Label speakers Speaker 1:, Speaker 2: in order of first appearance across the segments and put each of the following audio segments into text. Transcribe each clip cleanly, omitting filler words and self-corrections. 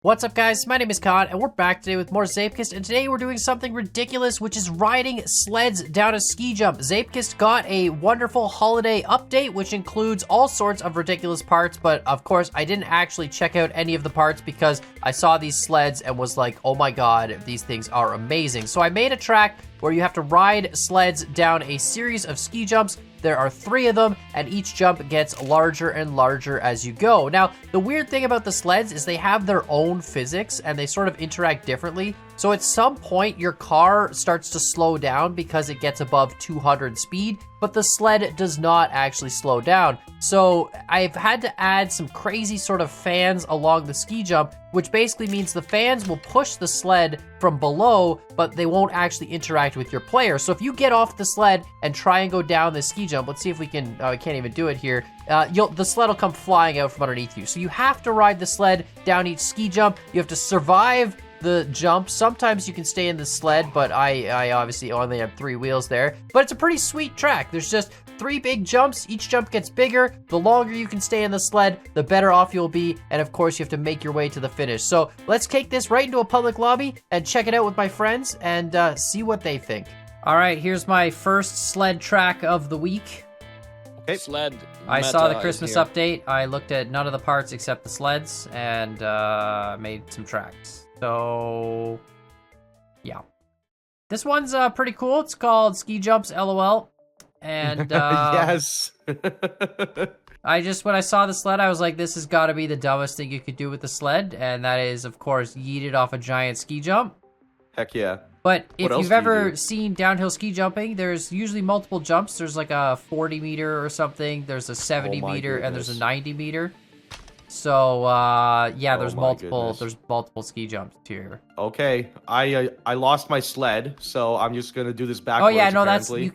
Speaker 1: What's up, guys? My name is Con, and we're back today with more Zeepkist, and today we're doing something ridiculous, which is riding sleds down a ski jump. Zeepkist got a wonderful holiday update, which includes all sorts of ridiculous parts, but of course, I didn't actually check out any of the parts because I saw these sleds and was like, oh my god, these things are amazing. So I made a track where you have to ride sleds down a series of ski jumps. There are 3 of them, and each jump gets larger and larger as you go. Now, the weird thing about the sleds is they have their own physics, and they sort of interact differently. So at some point, your car starts to slow down because it gets above 200 speed, but the sled does not actually slow down. So I've had to add some crazy sort of fans along the ski jump, which basically means the fans will push the sled from below, but they won't actually interact with your player. So if you get off the sled and try and go down the ski jump, let's see if we can, I can't even do it here. The sled will come flying out from underneath you. So you have to ride the sled down each ski jump. You have to survive the jump. Sometimes you can stay in the sled, but I obviously only have 3 wheels there. But it's a pretty sweet track. There's just 3 big jumps. Each jump gets bigger. The longer you can stay in the sled, the better off you'll be. And of course, you have to make your way to the finish. So let's take this right into a public lobby and check it out with my friends and see what they think. All right, here's my first sled track of the week.
Speaker 2: Okay. Sled.
Speaker 1: I saw the Christmas update. I looked at none of the parts except the sleds and made some tracks. So, yeah. This one's pretty cool. It's called Ski Jumps LOL. And,
Speaker 2: yes.
Speaker 1: when I saw the sled, I was like, this has got to be the dumbest thing you could do with the sled. And that is, of course, yeet it off a giant ski jump.
Speaker 2: Heck yeah.
Speaker 1: But if you've ever seen downhill ski jumping, there's usually multiple jumps. There's like a 40 meter or something. There's a 70 meter and there's a 90 meter. So, yeah, there's multiple ski jumps here.
Speaker 2: Okay, I lost my sled, so I'm just gonna do this backwards.
Speaker 1: Oh yeah, no,
Speaker 2: apparently.
Speaker 1: you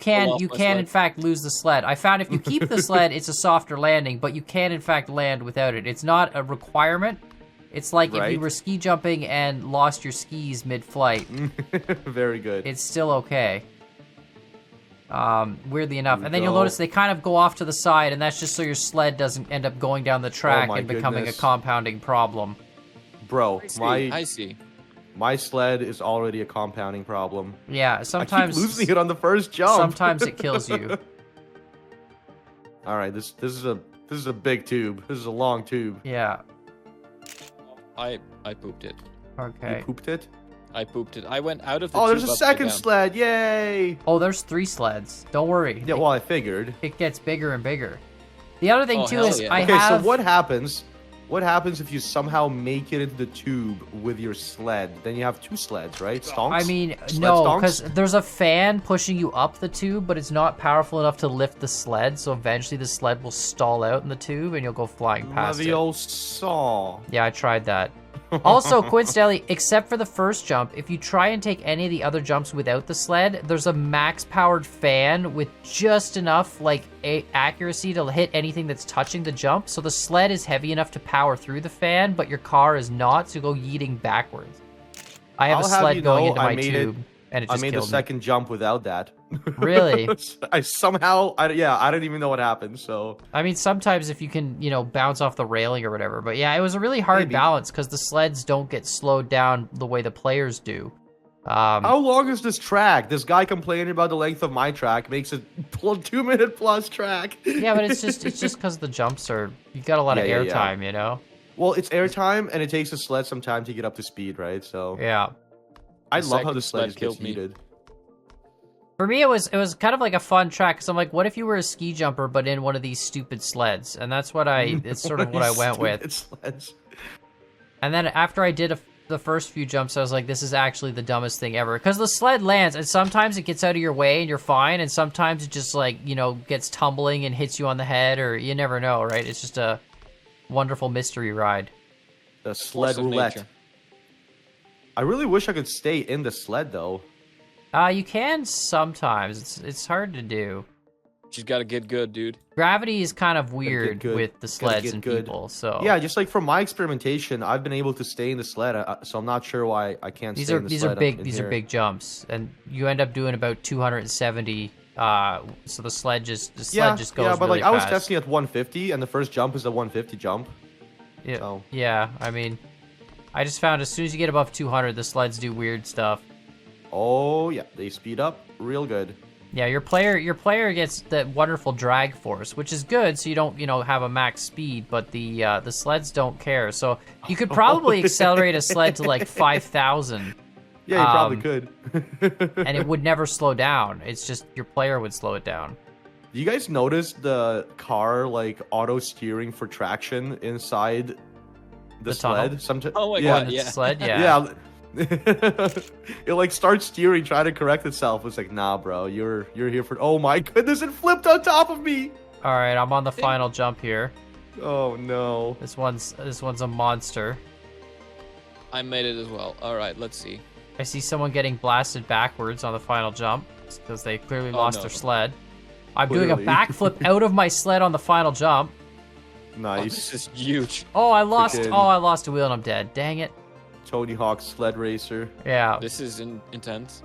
Speaker 1: can in fact lose the sled. I found if you keep the sled, it's a softer landing, but you can in fact land without it. It's not a requirement. It's like if you were ski jumping and lost your skis mid-flight.
Speaker 2: Very good.
Speaker 1: It's still okay. Weirdly enough. And then you'll notice they kind of go off to the side, and that's just so your sled doesn't end up going down the track and becoming a compounding problem.
Speaker 2: Bro,
Speaker 3: I see.
Speaker 2: My sled is already a compounding problem.
Speaker 1: Yeah, sometimes
Speaker 2: I keep losing it on the first jump.
Speaker 1: Sometimes it kills you.
Speaker 2: All right, this is a big tube. This is a long tube.
Speaker 1: Yeah.
Speaker 3: I pooped it.
Speaker 1: Okay.
Speaker 2: You pooped it?
Speaker 3: I pooped it. I went out of the
Speaker 2: Oh,
Speaker 3: tube
Speaker 2: there's a second
Speaker 3: down.
Speaker 2: sled. Yay!
Speaker 1: Oh, there's 3 sleds. Don't worry.
Speaker 2: Yeah, well, I figured.
Speaker 1: It gets bigger and bigger. The other thing, too, is
Speaker 3: yeah.
Speaker 2: Okay, so what happens? What happens if you somehow make it into the tube with your sled? Then you have 2 sleds, right? Stonks?
Speaker 1: I mean,
Speaker 2: Sled
Speaker 1: no,
Speaker 2: stonks?
Speaker 1: because there's a fan pushing you up the tube, but it's not powerful enough to lift the sled, so eventually the sled will stall out in the tube, and you'll go flying past it.
Speaker 2: Leviosa.
Speaker 1: Yeah, I tried that. Also, coincidentally, except for the first jump, if you try and take any of the other jumps without the sled, there's a max-powered fan with just enough, like, accuracy to hit anything that's touching the jump. So the sled is heavy enough to power through the fan, but your car is not, so go yeeting backwards. I have a sled going into my tube, and it just
Speaker 2: I made the second jump without that.
Speaker 1: Really?
Speaker 2: I didn't even know what happened, so...
Speaker 1: I mean, sometimes if you can, bounce off the railing or whatever. But yeah, it was a really hard balance because the sleds don't get slowed down the way the players do.
Speaker 2: How long is this track? This guy complaining about the length of my track makes it 2-minute plus track.
Speaker 1: Yeah, but it's just because the jumps are... You got a lot of airtime,
Speaker 2: Well, it's airtime, and it takes the sled some time to get up to speed, right? So...
Speaker 1: Yeah.
Speaker 2: I love how the sled gets heated.
Speaker 1: For me, it was kind of like a fun track, because I'm like, what if you were a ski jumper, but in one of these stupid sleds? And that's what it's sort of what I went with.
Speaker 2: Sleds.
Speaker 1: And then after I did the first few jumps, I was like, this is actually the dumbest thing ever. Because the sled lands, and sometimes it gets out of your way and you're fine, and sometimes it just, like, gets tumbling and hits you on the head, or you never know, right? It's just a wonderful mystery ride.
Speaker 2: The sled roulette. I really wish I could stay in the sled, though.
Speaker 1: You can sometimes. It's hard to do.
Speaker 3: She's got to get good, dude.
Speaker 1: Gravity is kind of weird with the sleds and people, so...
Speaker 2: Yeah, just like from my experimentation, I've been able to stay in the sled, so I'm not sure why I can't stay in the sled.
Speaker 1: These are big jumps, and you end up doing about 270, so the sled just goes really fast.
Speaker 2: Yeah, but like I was testing at 150, and the first jump is a 150 jump.
Speaker 1: Yeah,
Speaker 2: so.
Speaker 1: yeah, I mean... I just found as soon as you get above 200, the sleds do weird stuff.
Speaker 2: Oh yeah, they speed up real good.
Speaker 1: Yeah, your player gets that wonderful drag force, which is good, so you don't, have a max speed, but the sleds don't care. So you could probably accelerate a sled to like 5,000.
Speaker 2: Yeah, you probably could.
Speaker 1: And it would never slow down. It's just your player would slow it down.
Speaker 2: Do you guys notice the car like auto steering for traction inside the
Speaker 1: tunnel?
Speaker 2: sled? Sometimes.
Speaker 3: Oh my
Speaker 2: yeah.
Speaker 3: god, yeah.
Speaker 1: Sled, yeah.
Speaker 2: It like starts steering, trying to correct itself. It's like, nah, bro, you're here for. Oh my goodness, it flipped on top of me.
Speaker 1: All right, I'm on the final jump here.
Speaker 2: Oh no.
Speaker 1: This one's a monster.
Speaker 3: I made it as well. All right, let's see.
Speaker 1: I see someone getting blasted backwards on the final jump because they clearly lost their sled. I'm doing a
Speaker 2: Clearly.
Speaker 1: backflip out of my sled on the final jump.
Speaker 3: Oh,
Speaker 2: Nice.
Speaker 3: this is huge.
Speaker 1: Oh, I lost.
Speaker 2: Freaking-
Speaker 1: Oh, I lost a wheel and I'm dead. Dang it.
Speaker 2: Tony Hawk sled racer.
Speaker 1: Yeah.
Speaker 3: This is intense.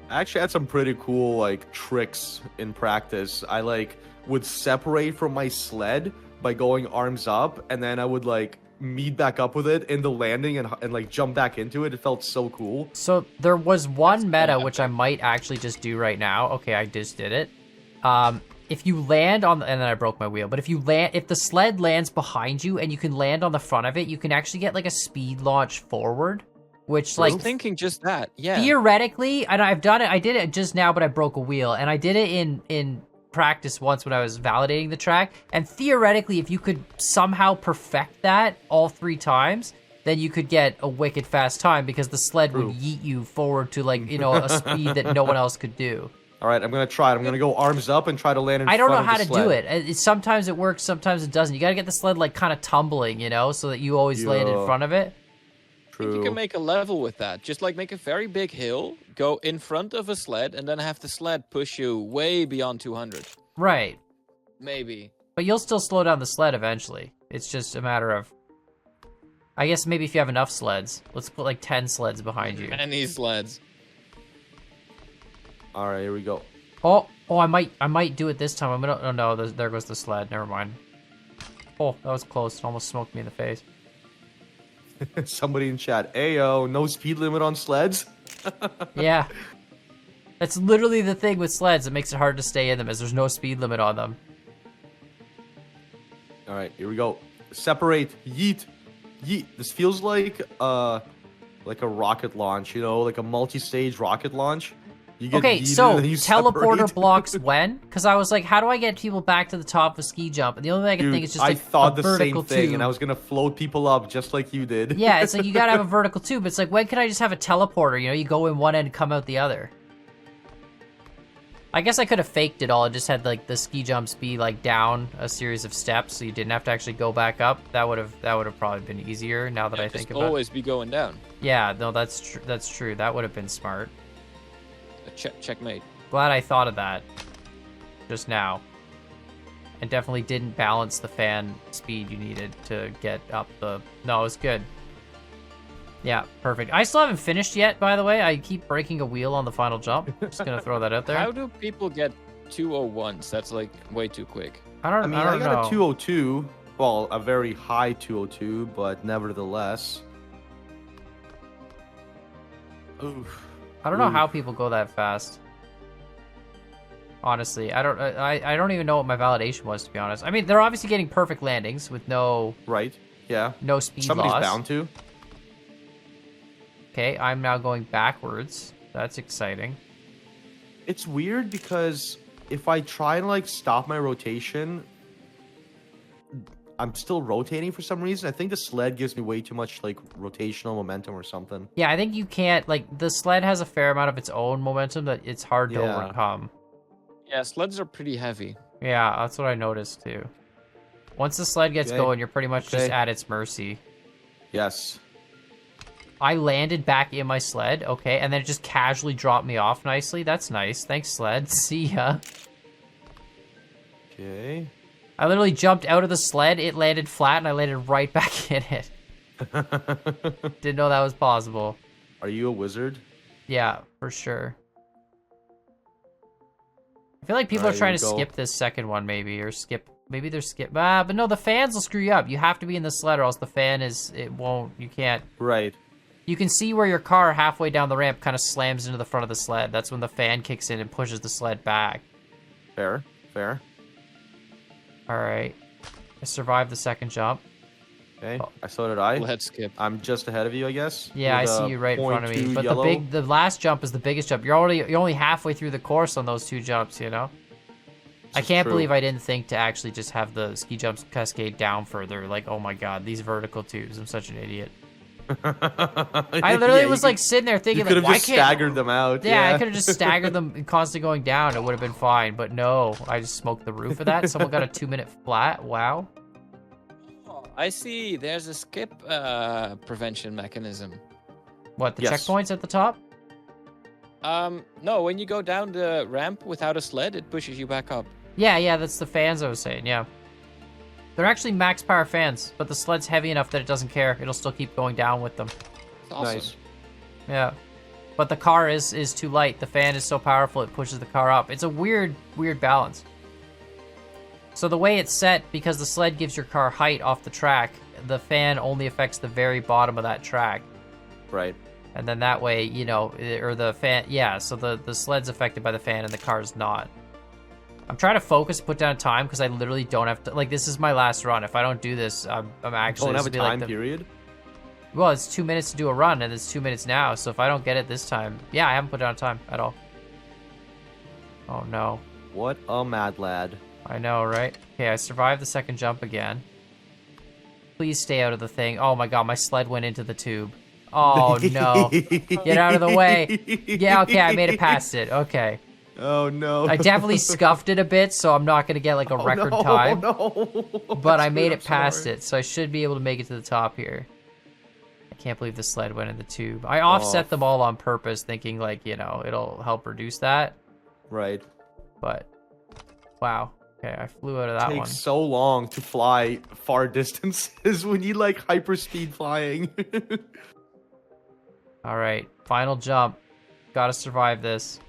Speaker 2: I actually had some pretty cool like tricks in practice. I like would separate from my sled by going arms up, and then I would like meet back up with it in the landing and like jump back into it. It felt so cool.
Speaker 1: So there was one meta which I might actually just do right now. Okay, I just did it. If you land on, and then I broke my wheel, but if the sled lands behind you and you can land on the front of it, you can actually get like a speed launch forward, which
Speaker 3: I was
Speaker 1: like
Speaker 3: thinking just that. Yeah.
Speaker 1: theoretically, and I've done it, I did it just now, but I broke a wheel, and I did it in practice once when I was validating the track, and theoretically, if you could somehow perfect that all 3 times, then you could get a wicked fast time because the sled would yeet you forward to like, a speed that no one else could do.
Speaker 2: All right, I'm gonna try it. I'm gonna go arms up and try to land in
Speaker 1: I don't know
Speaker 2: front
Speaker 1: how
Speaker 2: of
Speaker 1: to
Speaker 2: the sled.
Speaker 1: do it. Sometimes it works, sometimes it doesn't. You gotta get the sled like kind of tumbling, so that you always land in front of it.
Speaker 3: I think you
Speaker 2: True.
Speaker 3: can make a level with that. Just like make a very big hill, go in front of a sled, and then have the sled push you way beyond 200.
Speaker 1: Right.
Speaker 3: Maybe.
Speaker 1: But you'll still slow down the sled eventually. It's just a matter of, I guess maybe if you have enough sleds. Let's put like 10 sleds behind you.
Speaker 3: Any sleds.
Speaker 2: All right, here we go.
Speaker 1: Oh, I might do it this time. I'm gonna. Oh no, there goes the sled. Never mind. Oh, that was close. It almost smoked me in the face.
Speaker 2: Somebody in chat. Ayo, no speed limit on sleds.
Speaker 1: Yeah. That's literally the thing with sleds that makes it hard to stay in them, is there's no speed limit on them.
Speaker 2: All right, here we go. Separate. Yeet. Yeet. This feels like a rocket launch, like a multi-stage rocket launch. You get
Speaker 1: Okay,
Speaker 2: yeeted
Speaker 1: so
Speaker 2: and then you
Speaker 1: teleporter
Speaker 2: separate.
Speaker 1: blocks when? Because I was like, how do I get people back to the top of a ski jump? And the only thing I could
Speaker 2: Dude,
Speaker 1: think is just
Speaker 2: I
Speaker 1: like
Speaker 2: thought
Speaker 1: a
Speaker 2: the same
Speaker 1: vertical
Speaker 2: thing,
Speaker 1: tube.
Speaker 2: and I was gonna float people up just like you did.
Speaker 1: Yeah, it's like you gotta have a vertical tube. It's like, when can I just have a teleporter? You go in one end and come out the other. I guess I could have faked it all and just had like the ski jumps be like down a series of steps, so you didn't have to actually go back up. That would have probably been easier now that I think about it.
Speaker 3: Always be going down.
Speaker 1: Yeah, no, that's true. That would have been smart.
Speaker 3: Checkmate.
Speaker 1: Glad I thought of that just now. And definitely didn't balance the fan speed you needed to get up the... No, it was good. Yeah, perfect. I still haven't finished yet, by the way. I keep breaking a wheel on the final jump. Just gonna throw that out there.
Speaker 3: How do people get 201s? That's like way too quick.
Speaker 1: I
Speaker 2: I
Speaker 1: don't
Speaker 2: got
Speaker 1: know.
Speaker 2: a 202. Well, a very high 202, but nevertheless. Oof.
Speaker 1: I don't know how
Speaker 2: Oof.
Speaker 1: people go that fast. Honestly, I don't even know what my validation was, to be honest. I mean, they're obviously getting perfect landings with no
Speaker 2: Right? Yeah.
Speaker 1: speed
Speaker 2: Somebody's
Speaker 1: loss.
Speaker 2: bound to.
Speaker 1: Okay, I'm now going backwards. That's exciting.
Speaker 2: It's weird because if I try and like stop my rotation, I'm still rotating for some reason. I think the sled gives me way too much like rotational momentum or something.
Speaker 1: Yeah, I think you can't, like, the sled has a fair amount of its own momentum that it's hard to
Speaker 2: Yeah.
Speaker 1: overcome.
Speaker 3: Yeah, sleds are pretty heavy.
Speaker 1: Yeah, that's what I noticed too. Once the sled gets
Speaker 2: Okay.
Speaker 1: going, you're pretty much just
Speaker 2: Okay.
Speaker 1: at its mercy.
Speaker 2: Yes.
Speaker 1: I landed back in my sled, okay, and then it just casually dropped me off nicely. That's nice. Thanks, sled. See ya.
Speaker 2: Okay.
Speaker 1: I literally jumped out of the sled, it landed flat, and I landed right back in it. Didn't know that was possible.
Speaker 2: Are you a wizard?
Speaker 1: Yeah, for sure. I feel like people
Speaker 2: Alright,
Speaker 1: are trying
Speaker 2: here
Speaker 1: to
Speaker 2: we go.
Speaker 1: skip this second one, maybe, or skip Maybe they're skip. But no, the fans will screw you up. You have to be in the sled or else the fan you can't.
Speaker 2: Right.
Speaker 1: You can see where your car halfway down the ramp kind of slams into the front of the sled. That's when the fan kicks in and pushes the sled back.
Speaker 2: Fair.
Speaker 1: All right. I survived the second jump.
Speaker 2: Okay, so did I.
Speaker 3: Let's skip.
Speaker 2: I'm just ahead of you, I guess.
Speaker 1: Yeah, I
Speaker 2: with
Speaker 1: see
Speaker 2: a
Speaker 1: you right in front of me.
Speaker 2: 0.2
Speaker 1: But
Speaker 2: yellow.
Speaker 1: the last jump is the biggest jump. You're only halfway through the course on those 2 jumps, you know? I can't believe I didn't think to actually just have the ski jumps cascade down further. Like, oh my god, these vertical tubes. I'm such an idiot. I literally was like sitting there thinking,
Speaker 2: you could
Speaker 1: like,
Speaker 2: have
Speaker 1: why
Speaker 2: just
Speaker 1: can't
Speaker 2: staggered them out.
Speaker 1: Yeah, I could have just staggered them and constantly going down. It would have been fine. But no, I just smoked the roof of that. Someone got a 2-minute flat. Wow.
Speaker 3: I see. There's a skip prevention mechanism.
Speaker 1: What, the
Speaker 2: Yes.
Speaker 1: checkpoints at the top?
Speaker 3: No, when you go down the ramp without a sled, it pushes you back up.
Speaker 1: Yeah, that's the fans I was saying, yeah. They're actually max power fans, but the sled's heavy enough that it doesn't care. It'll still keep going down with them.
Speaker 3: It's awesome.
Speaker 2: Nice.
Speaker 1: Yeah. But the car is too light. The fan is so powerful it pushes the car up. It's a weird balance. So the way it's set, because the sled gives your car height off the track, the fan only affects the very bottom of that track.
Speaker 2: Right.
Speaker 1: And then that way, you know, or the fan, yeah, so the sled's affected by the fan and the car's not. I'm trying to focus, put down time, because I literally don't have to, like, this is my last run. If I don't do this, I'm actually...
Speaker 2: Don't have a
Speaker 1: this will be
Speaker 2: time
Speaker 1: like
Speaker 2: period?
Speaker 1: Well, it's 2 minutes to do a run, and it's 2 minutes now, so if I don't get it this time... Yeah, I haven't put down time at all. Oh, no.
Speaker 2: What a mad lad.
Speaker 1: I know, right? Okay, I survived the second jump again. Please stay out of the thing. Oh my god, my sled went into the tube. Oh, no. Get out of the way. Yeah, okay, I made it past it. Okay.
Speaker 2: Oh, no.
Speaker 1: I definitely scuffed it a bit, so I'm not going to get, like, a record time.
Speaker 2: No.
Speaker 1: But I made it past it, so I should be able to make it to the top here. I can't believe the sled went in the tube. I offset them all on purpose, thinking, like, you know, it'll help reduce that.
Speaker 2: Right.
Speaker 1: But, wow. Okay, I flew out of that
Speaker 2: It
Speaker 1: one.
Speaker 2: takes so long to fly far distances when you like hyperspeed flying.
Speaker 1: All right, final jump. Gotta survive this.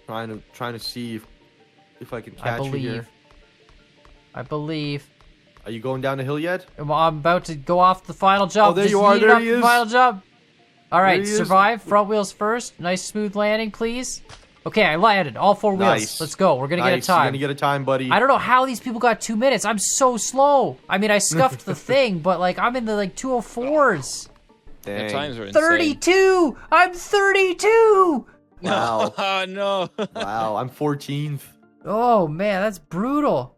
Speaker 2: trying to see if I can catch you here.
Speaker 1: I believe.
Speaker 2: Are you going down the hill yet?
Speaker 1: I'm about to go off the final jump.
Speaker 2: Oh, there
Speaker 1: Just
Speaker 2: you are.
Speaker 1: yeet it
Speaker 2: There
Speaker 1: up
Speaker 2: he
Speaker 1: the
Speaker 2: is.
Speaker 1: final jump. All right,
Speaker 2: There he is.
Speaker 1: survive. Front wheels first. Nice smooth landing, please. Okay, I landed. All 4 wheels.
Speaker 2: Nice.
Speaker 1: Let's go. We're gonna get a
Speaker 2: Nice, you're
Speaker 1: time.
Speaker 2: gonna get a time, buddy.
Speaker 1: I don't know how these people got 2 minutes. I'm so slow. I mean, I scuffed the thing, but like I'm in the like 2:04s.
Speaker 3: The
Speaker 2: Dang.
Speaker 3: times are insane.
Speaker 1: 32. I'm 32.
Speaker 2: Wow.
Speaker 3: Oh, no.
Speaker 2: Wow, I'm 14th.
Speaker 1: Oh man, that's brutal.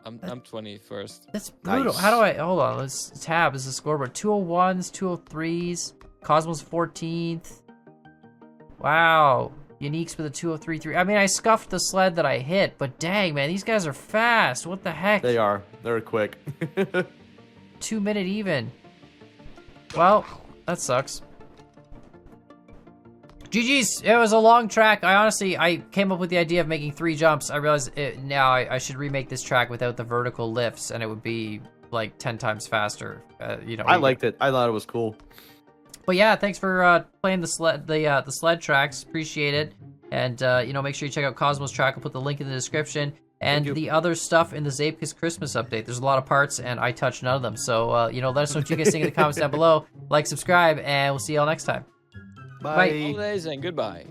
Speaker 3: I'm 21st.
Speaker 1: That's brutal.
Speaker 2: Nice.
Speaker 1: How do I hold on? Let's tab. This is the scoreboard. 201s, 203s. Cosmos 14th. Wow. Uniques with a 203.3. I mean, I scuffed the sled that I hit, but dang, man, these guys are fast. What the heck?
Speaker 2: They are. They're quick.
Speaker 1: 2 minute even. Well, that sucks. GG's. It was a long track. I came up with the idea of making 3 jumps. I realized now I should remake this track without the vertical lifts, and it would be like 10 times faster. You know.
Speaker 2: I liked it. I thought it was cool.
Speaker 1: But yeah, thanks for playing the sled tracks. Appreciate it. And you know, make sure you check out Cosmos track. I'll put the link in the description. And the other stuff in the Zeepkist Christmas update. There's a lot of parts, and I touched none of them. So you know, let us know what you guys think in the comments down below. Like, subscribe, and we'll see y'all next time.
Speaker 2: Bye.
Speaker 3: Holidays and goodbye.